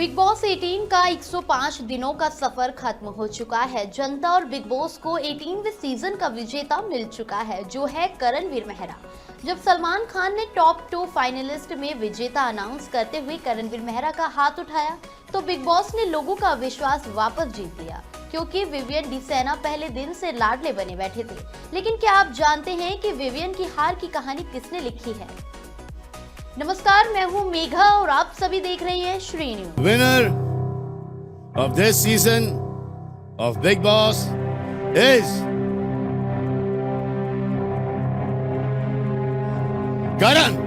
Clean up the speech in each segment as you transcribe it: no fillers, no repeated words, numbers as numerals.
Big boss 18 का 105 दिनों का सफर खत्म हो चुका है। जनता और बिग बॉस को 18वें सीजन का विजेता मिल चुका है, जो है करणवीर मेहरा। जब सलमान खान ने टॉप 2 फाइनलिस्ट में विजेता अनाउंस करते हुए करणवीर मेहरा का हाथ उठाया, तो बिग बॉस ने लोगों का विश्वास वापस जीत लिया, क्योंकि विवियन डिसेना पहले दिन से लाडले बने बैठे थे। लेकिन क्या आप जानते हैं कि विवियन की हार की कहानी किसने लिखी है? नमस्कार, मैं हूं मेघा और आप सभी देख रहे हैं Shri news. Winner of this season of Big Boss is Karan.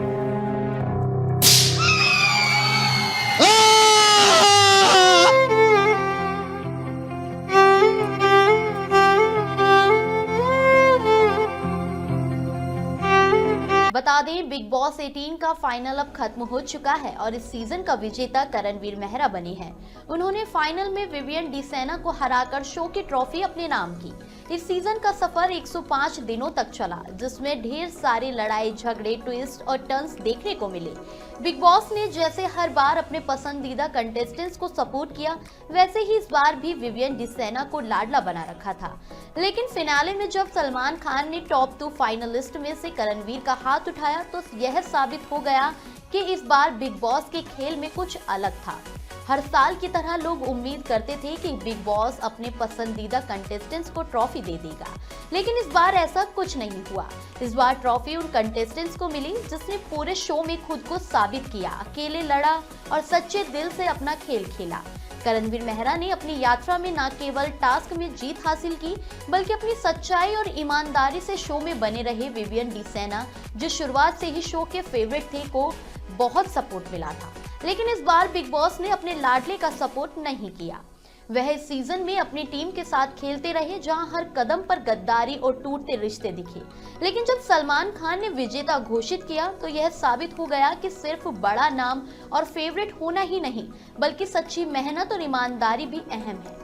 बता दें, बिग बॉस 18 का फाइनल अब खत्म हो चुका है और इस सीजन का विजेता करणवीर मेहरा बने हैं। उन्होंने फाइनल में विवियन डिसेना को हराकर शो की ट्रॉफी अपने नाम की। इस सीजन का सफर 105 दिनों तक चला, जिसमें ढेर सारी लड़ाई, झगड़े, ट्विस्ट और टर्न्स देखने को मिले। बिग बॉस ने जैसे हर बार अपने पसंदीदा कंटेस्टेंट्स को सपोर्ट किया, वैसे ही इस बार भी विवियन डिसेना को लाडला बना रखा था। लेकिन फिनाले में जब सलमान खान ने टॉप 2 फाइनलिस्ट में से करणवीर का हाथ उठाया, तो यह साबित हो गया कि इस बार बिग बॉस के खेल में कुछ अलग था। हर साल की तरह लोग उम्मीद करते थे कि बिग बॉस अपने पसंदीदा कंटेस्टेंट्स को ट्रॉफी दे देगा, लेकिन इस बार ऐसा कुछ नहीं हुआ। इस बार ट्रॉफी उन कंटेस्टेंट्स को मिली जिसने पूरे शो में खुद को साबित किया, अकेले लड़ा और सच्चे दिल से अपना खेल खेला। करणवीर मेहरा ने अपनी यात्रा में न केवल टास्क में जीत हासिल की, बल्कि अपनी सच्चाई और ईमानदारी से शो में बने रहे विवियन डिसेना, जो शुरुआत से ही शो के फेवरेट थे, को बहुत सपोर्ट मिला था। लेकिन इस बार बिग बॉस ने अपने लाडले का सपोर्ट नहीं किया। वह इस सीजन में अपनी टीम के साथ खेलते रहे, जहां हर कदम पर गद्दारी और टूटते रिश्ते दिखे। लेकिन जब सलमान खान ने विजेता घोषित किया, तो यह साबित हो गया कि सिर्फ बड़ा नाम और फेवरेट होना ही नहीं, बल्कि सच्ची मेहनत और ईमानदारी भी अहम है।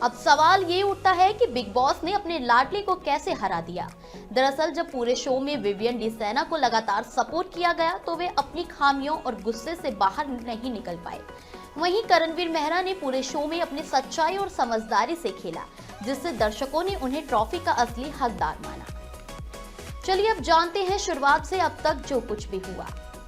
अब सवाल ये उठता है कि बिग बॉस ने अपने लाडले को कैसे हरा दिया। दरअसल जब पूरे शो में विवियन डिसेना को लगातार सपोर्ट किया गया, तो वे अपनी खामियों और गुस्से से बाहर नहीं निकल पाए। वहीं करणवीर मेहरा ने पूरे शो में अपनी सच्चाई और समझदारी से खेला, जिससे दर्शकों ने उन्हें ट्रॉफी का असली हकदार माना। चलिए अब जानते हैं शुरुआत से अब तक जो कुछ भी हुआ।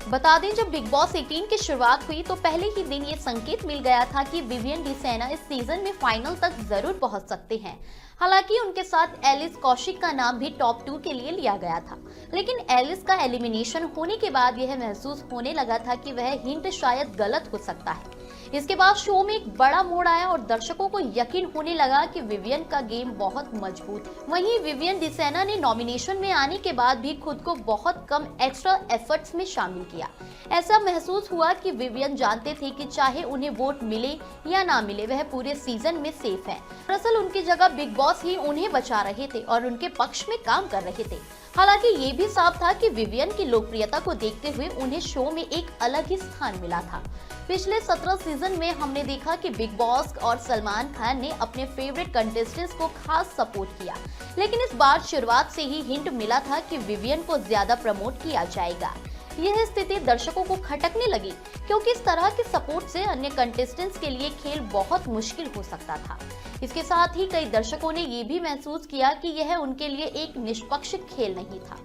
बता दें, जब बिग बॉस 18 की शुरुआत हुई, तो पहले ही दिन ये संकेत मिल गया था कि विवियन डिसेना इस सीजन में फाइनल तक जरूर पहुंच सकते हैं। हालांकि उनके साथ एलिस कौशिक का नाम भी टॉप 2 के लिए लिया गया था, लेकिन एलिस का एलिमिनेशन होने के बाद यह महसूस होने लगा था कि वह हिंट शायद गलत हो सकता है। इसके बाद शो में एक बड़ा मोड़ आया और दर्शकों को यकीन होने लगा कि विवियन का गेम बहुत मजबूत है। वहीं विवियन डिसेना ने नॉमिनेशन में आने के बाद भी खुद को बहुत कम एक्स्ट्रा एफर्ट्स में शामिल किया। ऐसा महसूस हुआ कि विवियन जानते थे कि चाहे उन्हें वोट मिले या ना मिले, वह पूरे सीजन में सेफ है। दरअसल उनकी जगह बिग बॉस ही उन्हें बचा रहे थे और उनके पक्ष में काम कर रहे थे। हालांकि ये भी साफ था कि विवियन की लोकप्रियता को देखते हुए उन्हें शो में एक अलग ही स्थान मिला था। पिछले 17 सीजन में हमने देखा कि बिग बॉस और सलमान खान ने अपने फेवरेट कंटेस्टेंट्स को खास सपोर्ट किया, लेकिन इस बार शुरुआत से ही हिंट मिला था कि विवियन को ज्यादा प्रमोट किया जाएगा। यह स्थिति दर्शकों को खटकने लगी, क्योंकि इस तरह के सपोर्ट से अन्य कंटेस्टेंट्स के लिए खेल बहुत मुश्किल हो सकता था। इसके साथ ही कई दर्शकों ने ये भी महसूस किया कि यह उनके लिए एक निष्पक्ष खेल नहीं था,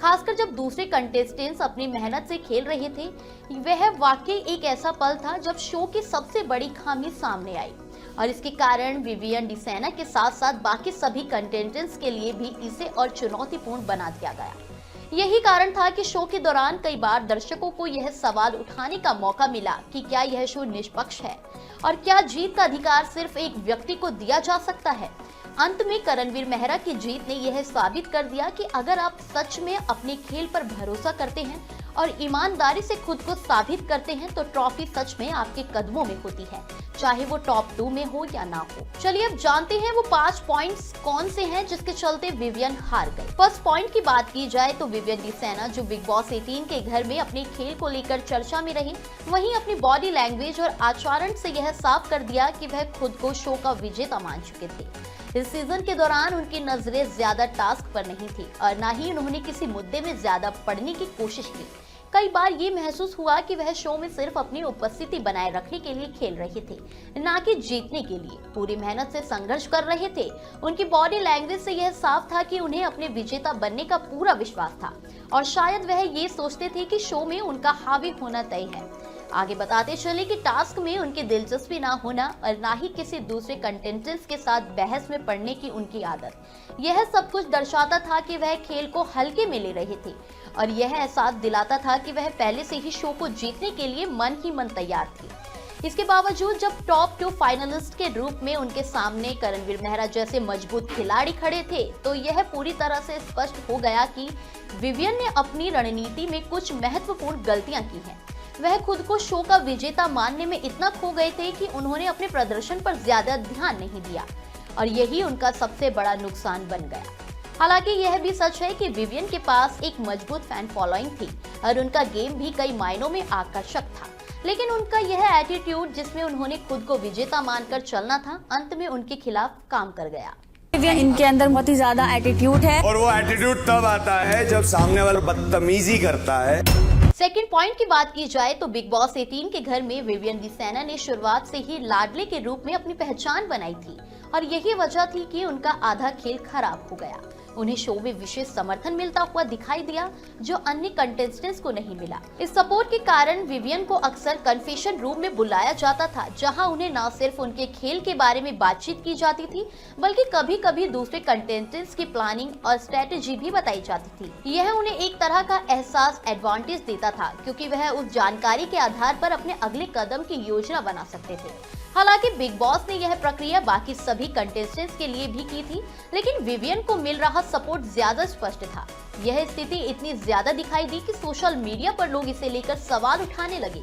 खासकर जब दूसरे कंटेस्टेंट्स अपनी मेहनत से खेल रहे थे। वह वाकई एक ऐसा पल था जब शो की सबसे बड़ी खामी सामने आई, और इसके कारण विवियन डिसेना के साथ साथ बाकी सभी कंटेस्टेंट्स के लिए भी इसे और चुनौतीपूर्ण बना दिया गया। यही कारण था कि शो के दौरान कई बार दर्शकों को यह सवाल उठाने का मौका मिला कि क्या यह शो निष्पक्ष है और क्या जीत का अधिकार सिर्फ एक व्यक्ति को दिया जा सकता है। अंत में करणवीर मेहरा की जीत ने यह साबित कर दिया कि अगर आप सच में अपने खेल पर भरोसा करते हैं और ईमानदारी से खुद को साबित करते हैं, तो ट्रॉफी सच में आपके कदमों में होती है, चाहे वो टॉप 2 में हो या ना हो। चलिए अब जानते हैं वो 5 पॉइंट्स कौन से हैं जिसके चलते विवियन हार गए। फर्स्ट पॉइंट की बात की जाए तो विवियन डिसेना, जो बिग बॉस 18 के घर में अपने खेल को लेकर चर्चा में रही, वहीं अपनी बॉडी लैंग्वेज और आचरण से यह साफ कर दिया कि वह खुद को शो का विजेता मान चुके थे। इस सीजन के दौरान उनकी नजरें ज्यादा टास्क पर नहीं थी और न ही उन्होंने किसी मुद्दे में ज्यादा पढ़ने की कोशिश की। कई बार ये महसूस हुआ कि वह शो में सिर्फ अपनी उपस्थिति बनाए रखने के लिए खेल रहे थे, ना कि जीतने के लिए। पूरी मेहनत से संघर्ष कर रहे थे। उनकी बॉडी लैंग्वेज से यह साफ था कि उन्हें अपने विजेता बनने का पूरा विश्वास था और शायद वह ये सोचते थे कि शो में उनका हावी होना तय है। आगे बताते चले कि टास्क में उनकी दिलचस्पी ना होना और ना ही किसी दूसरे कंटेस्टेंट्स के साथ बहस में पड़ने की उनकी आदत, यह सब कुछ दर्शाता था कि वह खेल को हल्के में ले रहे थे और यह एहसास दिलाता था कि वह पहले से ही शो को जीतने के लिए मन ही मन तैयार थे। इसके बावजूद जब टॉप 2 फाइनलिस्ट के रूप में उनके सामने करणवीर मेहरा जैसे मजबूत खिलाड़ी खड़े थे, तो यह पूरी तरह से स्पष्ट हो गया कि विवियन ने अपनी रणनीति में कुछ महत्वपूर्ण गलतियां की हैं। वह खुद को शो का विजेता मानने में इतना खो गए थे कि उन्होंने अपने प्रदर्शन पर ज्यादा ध्यान नहीं दिया और यही उनका सबसे बड़ा नुकसान बन गया। हालांकि यह भी सच है कि विवियन के पास एक मजबूत फैन फॉलोइंग थी और उनका गेम भी कई मायनों में आकर्षक था, लेकिन उनका यह एटीट्यूड जिसमें उन्होंने खुद को विजेता मानकर चलना था, अंत में उनके खिलाफ काम कर गया। इनके अंदर बहुत ही ज्यादा एटीट्यूड है और वो एटीट्यूड तब आता है जब सामने वाला बदतमीजी करता है। सेकंड पॉइंट की बात की जाए तो बिग बॉस 18 के घर में विवियन डिसेना ने शुरुआत से ही लाडले के रूप में अपनी पहचान बनाई थी और यही वजह थी कि उनका आधा खेल खराब हो गया। उन्हें शो में विशेष समर्थन मिलता हुआ दिखाई दिया जो अन्य कंटेस्टेंट्स को नहीं मिला। इस सपोर्ट के कारण विवियन को अक्सर कन्फेशन रूम में बुलाया जाता था, जहां उन्हें न सिर्फ उनके खेल के बारे में बातचीत की जाती थी बल्कि कभी कभी दूसरे कंटेस्टेंट्स की प्लानिंग और स्ट्रेटेजी भी बताई जाती थी। यह उन्हें एक तरह का एहसास एडवांटेज देता था क्योंकि वह उस जानकारी के आधार पर अपने अगले कदम की योजना बना सकते थे। हालांकि बिग बॉस ने यह प्रक्रिया बाकी सभी कंटेस्टेंट्स के लिए भी की थी, लेकिन विवियन को मिल रहा सपोर्ट ज्यादा स्पष्ट था। यह स्थिति इतनी ज्यादा दिखाई दी कि सोशल मीडिया पर लोग इसे लेकर सवाल उठाने लगे।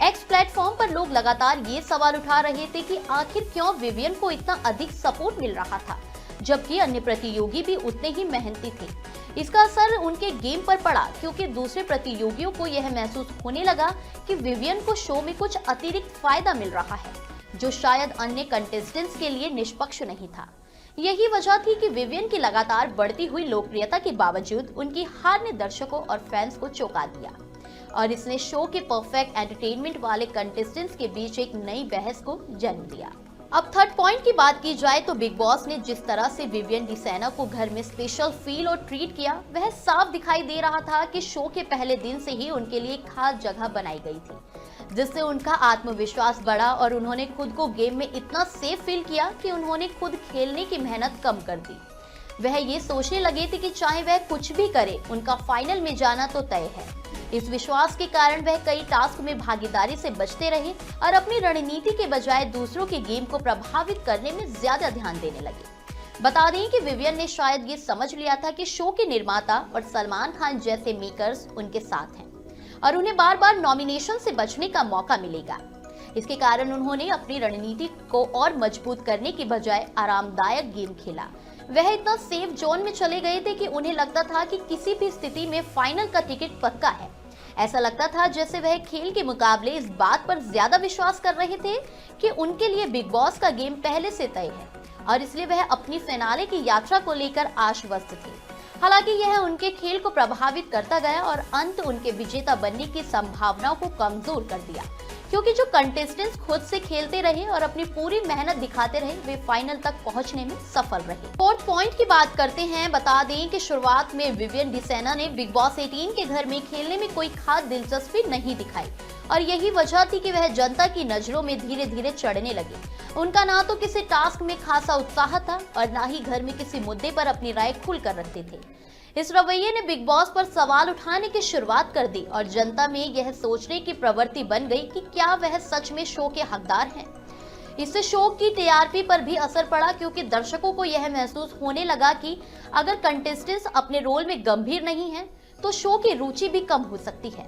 एक्स प्लेटफॉर्म पर लोग लगातार ये सवाल उठा रहे थे कि आखिर क्यों विवियन को इतना अधिक सपोर्ट मिल रहा था, जबकि अन्य प्रतियोगी भी उतने ही मेहनती थे। इसका असर उनके गेम पर पड़ा क्योंकि दूसरे प्रतियोगियों को यह महसूस होने लगा कि विवियन को शो में कुछ अतिरिक्त फायदा मिल रहा है जो शायद अन्य कंटेस्टेंट्स के लिए निष्पक्ष नहीं था। यही वजह थी कि विवियन की लगातार बढ़ती हुई लोकप्रियता के बावजूद उनकी हार ने दर्शकों और फैंस को चौंका दिया और इसने शो के परफेक्ट एंटरटेनमेंट वाले कंटेस्टेंट्स के बीच एक नई बहस को जन्म दिया। अब थर्ड पॉइंट की बात की जाए तो बिग बॉस ने जिस तरह से विवियन डिसेना को घर में स्पेशल फील और ट्रीट किया, वह साफ दिखाई दे रहा था कि शो के पहले दिन से ही उनके लिए खास जगह बनाई गई थी, जिससे उनका आत्मविश्वास बढ़ा और उन्होंने खुद को गेम में इतना सेफ फील किया कि उन्होंने खुद खेलने की मेहनत कम कर दी। वह ये सोचने लगे थे कि चाहे वह कुछ भी करे, उनका फाइनल में जाना तो तय है। इस विश्वास के कारण वह कई टास्क में भागीदारी से बचते रहे और अपनी रणनीति के बजाय दूसरों के गेम को प्रभावित करने में ज्यादा ध्यान देने लगे। बता दें कि विवियन ने शायद ये समझ लिया था कि शो के निर्माता और सलमान खान जैसे मेकर्स उनके साथ हैं और उन्हें बार बार नॉमिनेशन से बचने का मौका मिलेगा। इसके कारण उन्होंने अपनी रणनीति को और मजबूत करने की बजाय आरामदायक गेम खेला। वह इतना सेफ जोन में चले गए थे कि उन्हें लगता था कि किसी भी स्थिति में फाइनल का टिकट पक्का है। ऐसा लगता था जैसे वह खेल के मुकाबले इस बात पर ज्यादा विश्वास कर रहे थे कि उनके लिए बिग बॉस का गेम पहले से तय है और इसलिए वह अपनी फिनाले की यात्रा को लेकर आश्वस्त थे। हालांकि यह उनके खेल को प्रभावित करता गया और अंत उनके विजेता बनने की संभावनाओं को कमजोर कर दिया, क्योंकि जो कंटेस्टेंट्स खुद से खेलते रहे और अपनी पूरी मेहनत दिखाते रहे, वे फाइनल तक पहुंचने में सफल रहे। फोर्थ पॉइंट की बात करते हैं। बता दें कि शुरुआत में विवियन डिसेना ने बिग बॉस 18 के घर में खेलने में कोई खास दिलचस्पी नहीं दिखाई और यही वजह थी कि वह जनता की नजरों में धीरे धीरे चढ़ने लगे। उनका ना तो किसी टास्क में खासा उत्साह था और ना ही घर में किसी मुद्दे पर अपनी राय खुलकर रखते थे। इस रवैये ने बिग बॉस पर सवाल उठाने की शुरुआत कर दी और जनता में यह सोचने की प्रवृत्ति बन गई कि क्या वह सच में शो के हकदार हैं। इससे शो की टीआरपी पर भी असर पड़ा क्योंकि दर्शकों को यह महसूस होने लगा कि अगर कंटेस्टेंट्स अपने रोल में गंभीर नहीं हैं, तो शो की रुचि भी कम हो सकती है।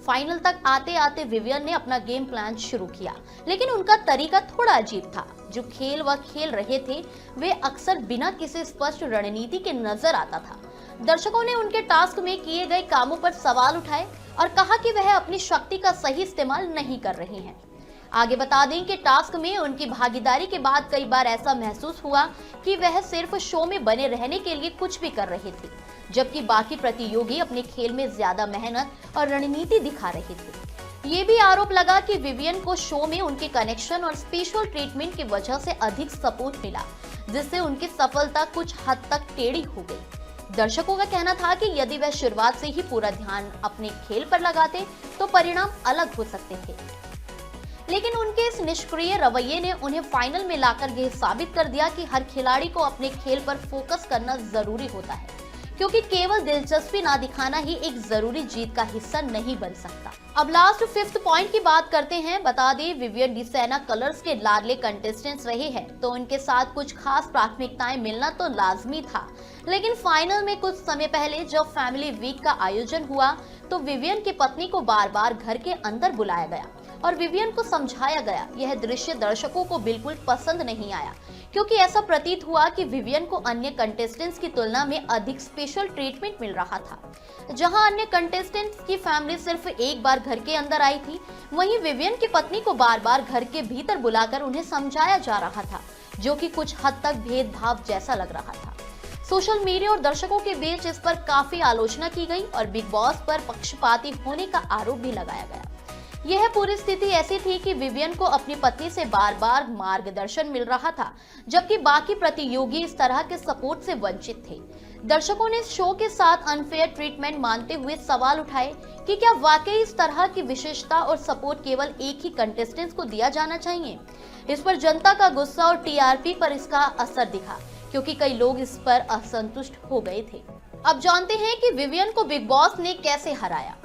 फाइनल तक आते आते विवियन ने अपना गेम प्लान शुरू किया, लेकिन उनका तरीका थोड़ा अजीब था। जो खेल वह खेल रहे थे वे अक्सर बिना किसी स्पष्ट रणनीति के नजर आता था। दर्शकों ने उनके टास्क में किए गए कामों पर सवाल उठाए और कहा कि वह अपनी शक्ति का सही इस्तेमाल नहीं कर रहे हैं। आगे बता दें कि टास्क में उनकी भागीदारी के बाद कई बार ऐसा महसूस हुआ कि वह सिर्फ शो में बने रहने के लिए कुछ भी कर रहे थे। जबकि बाकी प्रतियोगी अपने खेल में ज्यादा मेहनत और रणनीति दिखा रहे थे। ये भी आरोप लगा कि विवियन को शो में उनके कनेक्शन और स्पेशल ट्रीटमेंट की वजह से अधिक सपोर्ट मिला, जिससे उनकी सफलता कुछ हद तक टेढ़ी हो गई। दर्शकों का कहना था कि यदि वह शुरुआत से ही पूरा ध्यान अपने खेल पर लगाते तो परिणाम अलग हो सकते थे, लेकिन उनके इस निष्क्रिय रवैये ने उन्हें फाइनल में लाकर यह साबित कर दिया कि हर खिलाड़ी को अपने खेल पर फोकस करना जरूरी होता है, क्योंकि केवल दिलचस्पी ना दिखाना ही एक जरूरी जीत का हिस्सा नहीं बन सकता। अब लास्ट 5th पॉइंट की बात करते हैं। बता दें, विवियन डिसेना कलर्स के लाडले कंटेस्टेंट्स रहे हैं, तो उनके साथ कुछ खास प्राथमिकताएं मिलना तो लाजमी था, लेकिन फाइनल में कुछ समय पहले जब फैमिली वीक का आयोजन हुआ तो विवियन की पत्नी को बार बार घर के अंदर बुलाया गया और विवियन को समझाया गया। यह दृश्य दर्शकों को बिल्कुल पसंद नहीं आया, क्योंकि ऐसा प्रतीत हुआ कि विवियन को अन्य कंटेस्टेंट्स की तुलना में अधिक स्पेशल ट्रीटमेंट मिल रहा था। जहां अन्य कंटेस्टेंट्स की फैमिली सिर्फ एक बार घर के अंदर आई थी, वहीं विवियन की पत्नी को बार बार घर के भीतर बुलाकर उन्हें समझाया जा रहा था, जो कि कुछ हद तक भेदभाव जैसा लग रहा था। सोशल मीडिया और दर्शकों के बीच इस पर काफी आलोचना की गई और बिग बॉस पर पक्षपाती होने का आरोप भी लगाया गया। यह पूरी स्थिति ऐसी थी कि विवियन को अपनी पत्नी से बार बार मार्गदर्शन मिल रहा था, जबकि बाकी प्रतियोगी इस तरह के सपोर्ट से वंचित थे। दर्शकों ने इस शो के साथ अनफेयर ट्रीटमेंट मानते हुए सवाल उठाए कि क्या वाकई इस तरह की विशेषता और सपोर्ट केवल एक ही कंटेस्टेंट्स को दिया जाना चाहिए। इस पर जनता का गुस्सा और टीआरपी पर इसका असर दिखा, क्योंकि कई लोग इस पर असंतुष्ट हो गए थे। अब जानते हैं कि विवियन को बिग बॉस ने कैसे हराया।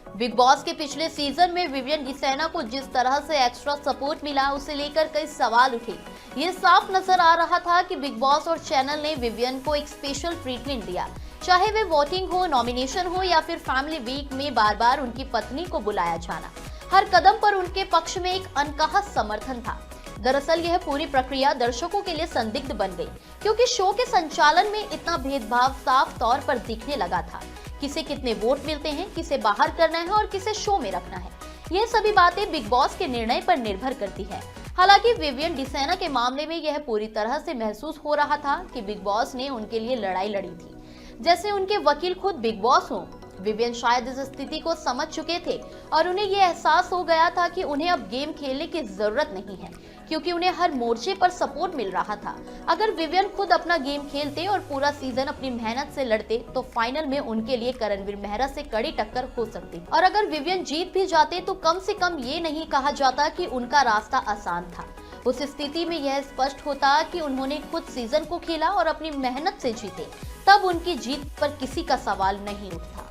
बिग बॉस के पिछले सीजन में विवियन डिसेना को जिस तरह से एक्स्ट्रा सपोर्ट मिला, उसे लेकर कई सवाल उठे। ये साफ नजर आ रहा था कि बिग बॉस और चैनल ने विवियन को एक स्पेशल ट्रीटमेंट दिया, चाहे वे वोटिंग हो, नॉमिनेशन हो या फिर फैमिली वीक में बार बार उनकी पत्नी को बुलाया जाना। हर कदम पर उनके पक्ष में एक अनकहा समर्थन था। दरअसल यह पूरी प्रक्रिया दर्शकों के लिए संदिग्ध बन गई, क्योंकि शो के संचालन में इतना भेदभाव साफ तौर पर दिखने लगा था। किसे कितने वोट मिलते हैं, किसे बाहर करना है और किसे शो में रखना है, यह सभी बातें बिग बॉस के निर्णय पर निर्भर करती है। हालांकि विवियन डिसेना के मामले में यह पूरी तरह से महसूस हो रहा था कि बिग बॉस ने उनके लिए लड़ाई लड़ी थी, जैसे उनके वकील खुद बिग बॉस हो। विवियन शायद इस स्थिति को समझ चुके थे और उन्हें यह एहसास हो गया था कि उन्हें अब गेम खेलने की जरूरत नहीं है, क्योंकि उन्हें हर मोर्चे पर सपोर्ट मिल रहा था। अगर विवियन खुद अपना गेम खेलते और पूरा सीजन अपनी मेहनत से लड़ते तो फाइनल में उनके लिए करणवीर मेहरा से कड़ी टक्कर हो सकती, और अगर विवियन जीत भी जाते तो कम से कम ये नहीं कहा जाता कि उनका रास्ता आसान था। उस स्थिति में यह स्पष्ट होता कि उन्होंने खुद सीजन को खेला और अपनी मेहनत से जीते, तब उनकी जीत पर किसी का सवाल नहीं उठता।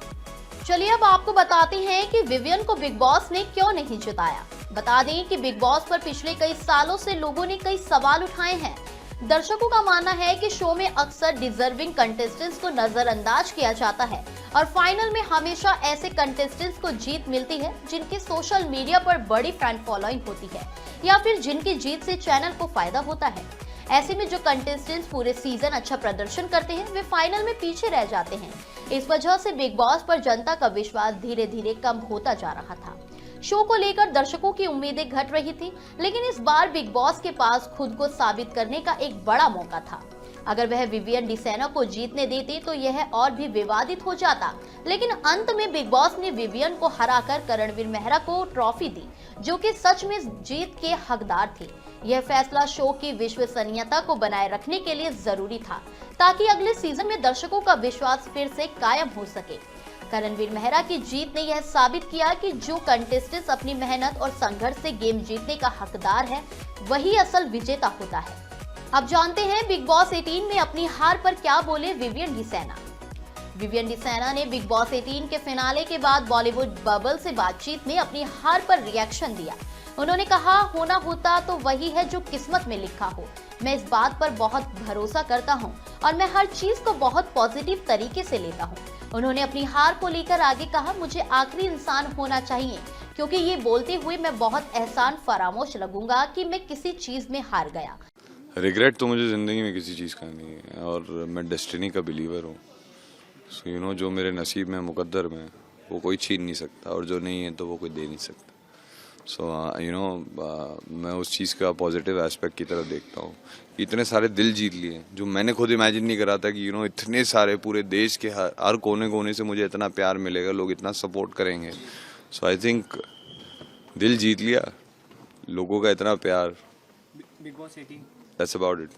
चलिए अब आपको बताते हैं कि विवियन को बिग बॉस ने क्यों नहीं जिताया। बता दें कि बिग बॉस पर पिछले कई सालों से लोगों ने कई सवाल उठाए हैं। दर्शकों का मानना है कि शो में अक्सर डिजर्विंग कंटेस्टेंट्स को नजरअंदाज किया जाता है और फाइनल में हमेशा ऐसे कंटेस्टेंट्स को जीत मिलती है जिनकी सोशल मीडिया पर बड़ी फैन फॉलोइंग होती है या फिर जिनकी जीत से चैनल को फायदा होता है। ऐसे में जो कंटेस्टेंट्स पूरे सीजन अच्छा प्रदर्शन करते हैं वे फाइनल में पीछे रह जाते हैं। इस वजह से बिग बॉस पर जनता का विश्वास धीरे धीरे कम होता जा रहा था। शो को लेकर दर्शकों की उम्मीदें घट रही थी, लेकिन इस बार बिग बॉस के पास खुद को साबित करने का एक बड़ा मौका था। अगर वह विवियन डिसेना को जीतने देते तो यह और भी विवादित हो जाता, लेकिन अंत में बिग बॉस ने विवियन को हराकर करणवीर मेहरा को ट्रॉफी दी, जो कि सच में जीत के हकदार थे। यह फैसला शो की विश्वसनीयता को बनाए रखने के लिए जरूरी था, ताकि अगले सीजन में दर्शकों का विश्वास फिर से कायम हो सके। करणवीर मेहरा की जीत ने यह साबित किया कि जो कंटेस्टेंट्स अपनी मेहनत और संघर्ष से गेम जीतने का हकदार है, वही असल विजेता होता है। अब जानते हैं बिग बॉस 18 में अपनी हार पर क्या बोले विवियन डिसेना। विवियन डिसेना ने बिग बॉस 18 के फिनाले के बाद बॉलीवुड बबल से बातचीत में अपनी हार पर रिएक्शन दिया। उन्होंने कहा, होना होता तो वही है जो किस्मत में लिखा हो। मैं इस बात पर बहुत भरोसा करता हूं और मैं हर चीज को बहुत पॉजिटिव तरीके से लेता हूं। उन्होंने अपनी हार को लेकर आगे कहा, मुझे आखिरी इंसान होना चाहिए, क्योंकि ये बोलते हुए मैं बहुत एहसान फरामोश लगूंगा कि मैं किसी चीज में हार गया। रिग्रेट तो मुझे ज़िंदगी में किसी चीज़ का नहीं है और मैं डेस्टिनी का बिलीवर हूँ। सो जो मेरे नसीब में मुकद्दर में वो कोई छीन नहीं सकता और जो नहीं है तो वो कोई दे नहीं सकता। सो मैं उस चीज़ का पॉजिटिव एस्पेक्ट की तरफ देखता हूँ। इतने सारे दिल जीत लिए जो मैंने खुद इमेजिन नहीं करा था कि इतने सारे पूरे देश के हर कोने कोने से मुझे इतना प्यार मिलेगा, लोग इतना सपोर्ट करेंगे। सो आई थिंक दिल जीत लिया, लोगों का इतना प्यार। Big boss 18 that's about it.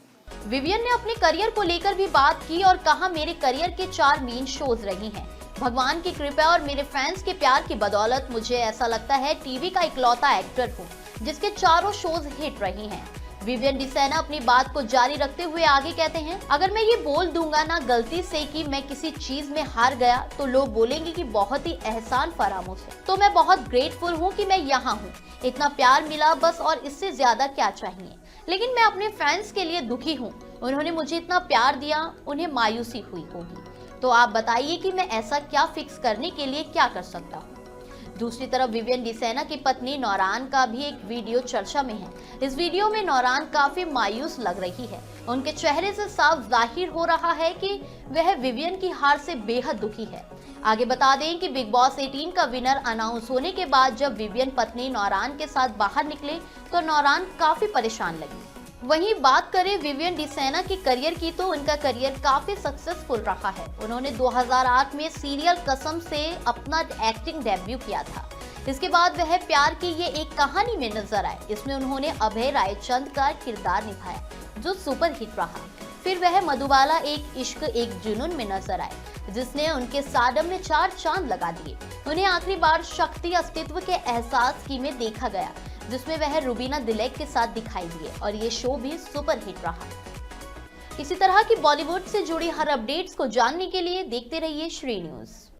Vivian ने अपने करियर को लेकर भी बात की और कहा, मेरे करियर के 4 मेन शोज रही हैं। भगवान की कृपा और मेरे फैंस के प्यार की बदौलत मुझे ऐसा लगता है टीवी का इकलौता एक्टर हूँ जिसके चारों शोज हिट रही हैं। विवियन डिसेना अपनी बात को जारी रखते हुए आगे कहते हैं, अगर मैं ये बोल दूंगा ना गलती से कि मैं किसी चीज में हार गया तो लोग बोलेंगे कि बहुत ही एहसान फरामोश है। तो मैं बहुत ग्रेटफुल हूँ कि मैं यहाँ हूँ, इतना प्यार मिला बस, और इससे ज्यादा क्या चाहिए। लेकिन मैं अपने फैंस के लिए दुखी हूँ, उन्होंने मुझे इतना प्यार दिया, उन्हें मायूसी हुई होगी। तो आप बताइए कि मैं ऐसा क्या फिक्स करने के लिए क्या कर सकता हूँ। दूसरी तरफ विवियन डिसेना की पत्नी नौरान का भी एक वीडियो चर्चा में है। इस वीडियो में नौरान काफी मायूस लग रही है। उनके चेहरे से साफ जाहिर हो रहा है कि वह विवियन की हार से बेहद दुखी है। आगे बता दें कि बिग बॉस 18 का विनर अनाउंस होने के बाद जब विवियन पत्नी नौरान के साथ बाहर निकले तो नौरान काफी परेशान लगी। वहीं बात करें विवियन डिसेना के करियर की तो उनका करियर काफी सक्सेसफुल रहा है। उन्होंने 2008 में सीरियल कसम से अपना एक्टिंग डेब्यू किया था। इसके बाद वह प्यार की ये एक कहानी में नजर आए। इसमें उन्होंने अभय रायचंद का किरदार निभाया जो सुपर हिट रहा। फिर वह मधुबाला एक इश्क एक जुनून में नजर आए जिसने उनके साडम में 4 चांद लगा दिए। उन्हें आखिरी बार शक्ति अस्तित्व के एहसास की में देखा गया जिसमें वह रुबीना दिलेक के साथ दिखाई दिए और ये शो भी सुपर हिट रहा। इसी तरह की बॉलीवुड से जुड़ी हर अपडेट्स को जानने के लिए देखते रहिए श्री न्यूज़।